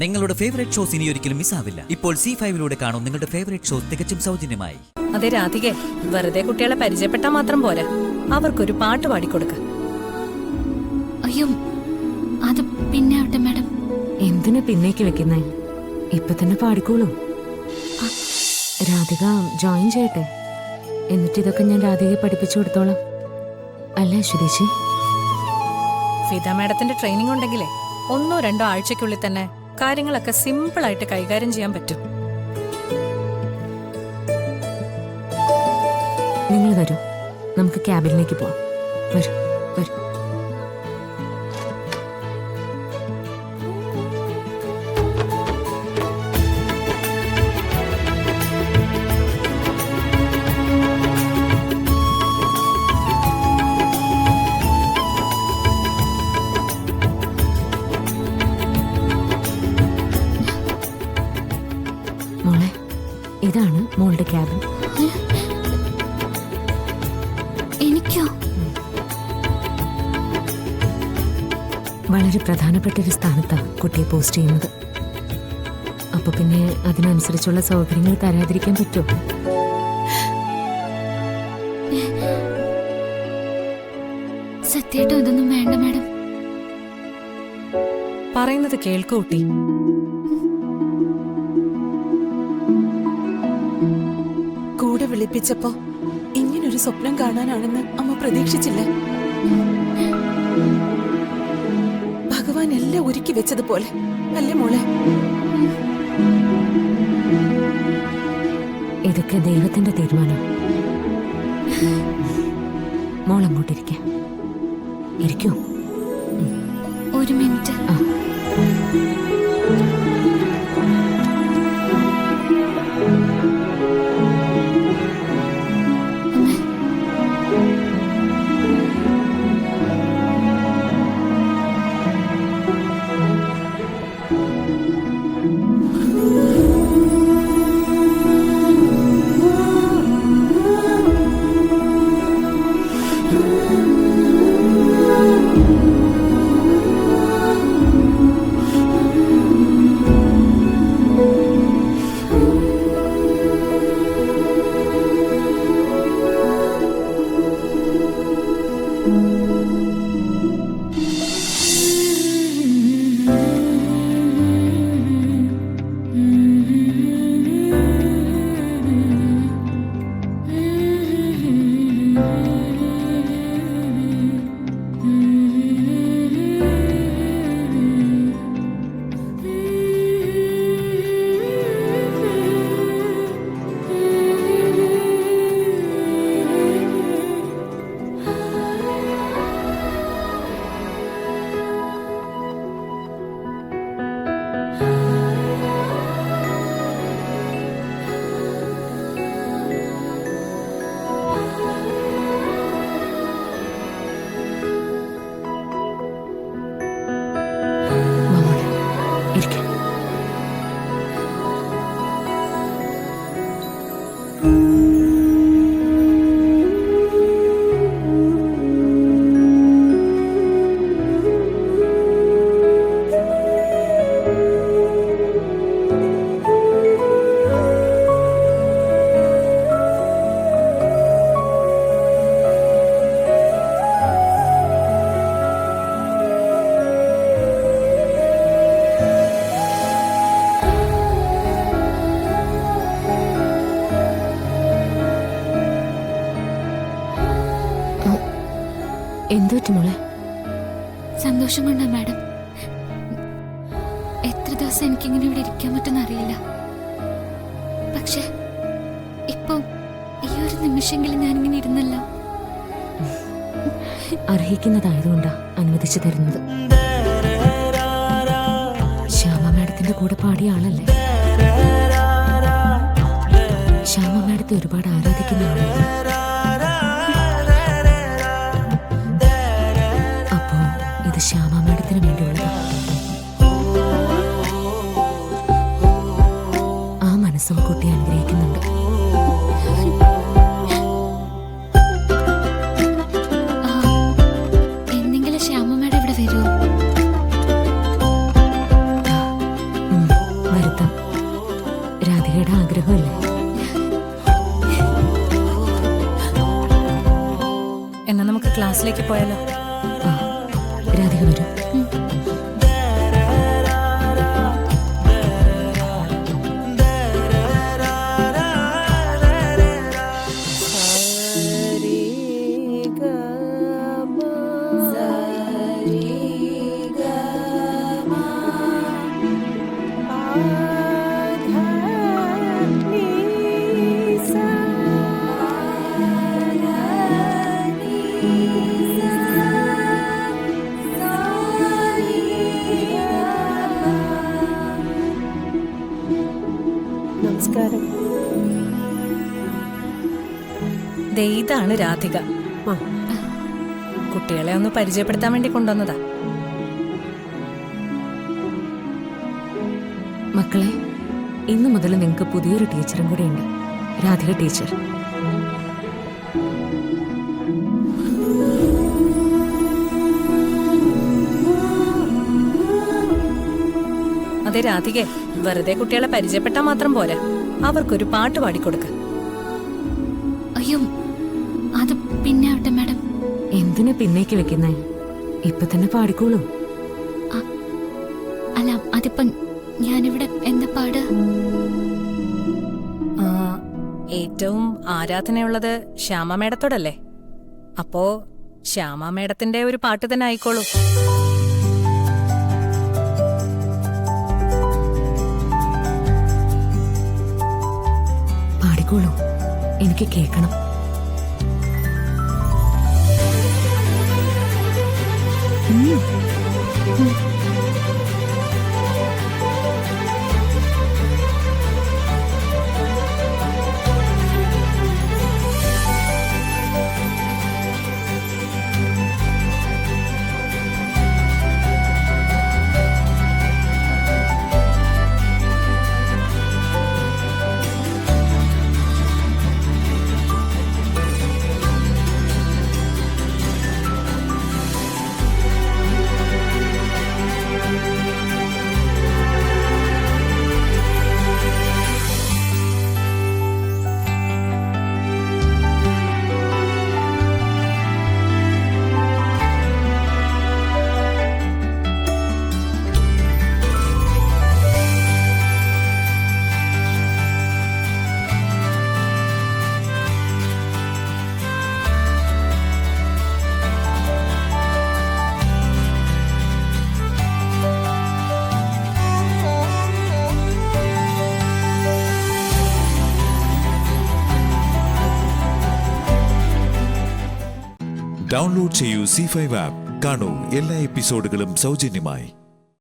നിങ്ങളുടെ favourite shows ഇനി ഒരിക്കലും മിസ്സാവില്ല. ഇപ്പോൾ C5 കാണും നിങ്ങളുടെ ഫേവറേറ്റ് ഷോസ് തികച്ചും സൗജന്യമായി. അതെ രാധികെ, വെറുതെ കുട്ടികളെ പരിചയപ്പെട്ടാൽ മാത്രം പോരാ, അവർക്കൊരു പാട്ട് പാടിക്കൊടുക്ക. അയ്യോ, അത് പിന്നെ ആവട്ടെ മാഡം. എന്തിനാ പിന്നേക്ക് വെക്കുന്നേ? ഇപ്പൊ തന്നെ പാടിക്കോളൂ. രാധിക ജോയിൻ ചെയ്യട്ടെ, എന്നിട്ട് ഇതൊക്കെ ഞാൻ രാധികയെ പഠിപ്പിച്ചു കൊടുത്തോളാം. അല്ലേ സുരേഷി? ഫിദ മാഡത്തിന്റെ ട്രെയിനിങ് ഉണ്ടെങ്കിലേ 1-2 ആഴ്ചക്കുള്ളിൽ തന്നെ കാര്യങ്ങളൊക്കെ സിമ്പിൾ ആയിട്ട് കൈകാര്യം ചെയ്യാൻ പറ്റും. നിങ്ങൾ വരൂ, നമുക്ക് ക്യാബിനിലേക്ക് പോവാം. വരൂ വരൂ. മോളെ, ഇതാണ് മോളുടെ ക്യാബിൻ. എനിക്കോ? വളരെ പ്രധാനപ്പെട്ട ഒരു സ്ഥാനത്താണ് കുട്ടിയെ പോസ്റ്റ് ചെയ്യുന്നത്. അപ്പൊ പിന്നെ അതിനനുസരിച്ചുള്ള സൗകര്യങ്ങൾ തരാതിരിക്കാൻ പറ്റുമോ? സത്യമായിട്ടും ഇതൊന്നും വേണ്ട മാഡം. പറയുന്നത് കേൾക്കൂ കുട്ടി. കൂടെ വിളിപ്പിച്ചപ്പോ ഇങ്ങനൊരു സ്വപ്നം കാണാനാണെന്ന് അമ്മ പ്രതീക്ഷിച്ചില്ല. ഭഗവാൻ എല്ലാം ഒരുക്കി വെച്ചതുപോലെ അല്ലേ മോളെ? ഇതൊക്കെ ദൈവത്തിന്റെ തീരുമാനം. മോൾ അങ്ങോട്ടിരിക്കാം. ഇരിക്കൂ. ഒരു മിനിറ്റ്. ഇരിക്കാം. എന്തു പറ്റും മോളെ? സന്തോഷം കൊണ്ടാ മാഡം. എത്ര ദിവസം എനിക്കിങ്ങനെ ഇവിടെ ഇരിക്കാൻ പറ്റുമെന്ന് അറിയില്ല. പക്ഷെ ഇപ്പൊ ഈ ഒരു നിമിഷമെങ്കിലും ഞാനിങ്ങനെ ഇരുന്നല്ലോ. അർഹിക്കുന്നതായതുകൊണ്ടാ അനുവദിച്ചു തരുന്നത്. ശ്യാമ മാഡത്തിന്റെ കൂടെ പാടിയ ആളല്ലേ? ശ്യാമ മാഡത്തെ ഒരുപാട് ആരാധിക്കുന്ന ആളല്ലേ? അപ്പോ ഇത് ശ്യാമ മാഡത്തിന് വേണ്ടിയുള്ളതാ. ആ മനസ്സും കുട്ടി അനുഗ്രഹിക്കുന്നുണ്ട്. എന്തെങ്കിലും ശ്യാമ മാഡം ഇവിടെ വരുമോ? ആഗ്രഹമല്ലേ? എന്നാ നമുക്ക് ക്ലാസ്സിലേക്ക് പോയാലോ? ആ, രാധിക വരൂ. നമസ്കാരം. ദേ ഇതാണ് രാധിക. ആ, കുട്ടികളെ ഒന്ന് പരിചയപ്പെടുത്താൻ വേണ്ടി കൊണ്ടുവന്നതാ. മക്കളെ, ഇന്നു മുതൽ നിങ്ങൾക്ക് പുതിയൊരു ടീച്ചറും കൂടെ ഉണ്ട്, രാധിക ടീച്ചർ. അതെ രാധികെ, വെറുതെ കുട്ടികളെ പരിചയപ്പെട്ടാൽ മാത്രം പോരാ, അവർക്കൊരു പാട്ട് പാടിക്കൊടുക്ക. അയ്യോ, അത് പിന്നെ ആവട്ടെ മാഡം. എന്തിനാ പിന്നേക്ക് വെക്കുന്നേ? ഇപ്പൊ തന്നെ പാടിക്കോളൂ. അല്ല, അതിപ്പം ഞാനിവിടെ എന്താ പാട്? ആ, ഏറ്റവും ആരാധനയുള്ളത് ശ്യാമ മേഡത്തോടല്ലേ? അപ്പോ ശ്യാമ മേഡത്തിന്റെ ഒരു പാട്ട് തന്നെ ആയിക്കോളൂ. പാടിക്കോളൂ, എനിക്ക് കേൾക്കണം. ഡൗൺലോഡ് ചെയ്യൂ C5 ആപ്പ്. കാണൂ എല്ലാ എപ്പിസോഡുകളും സൗജന്യമായി.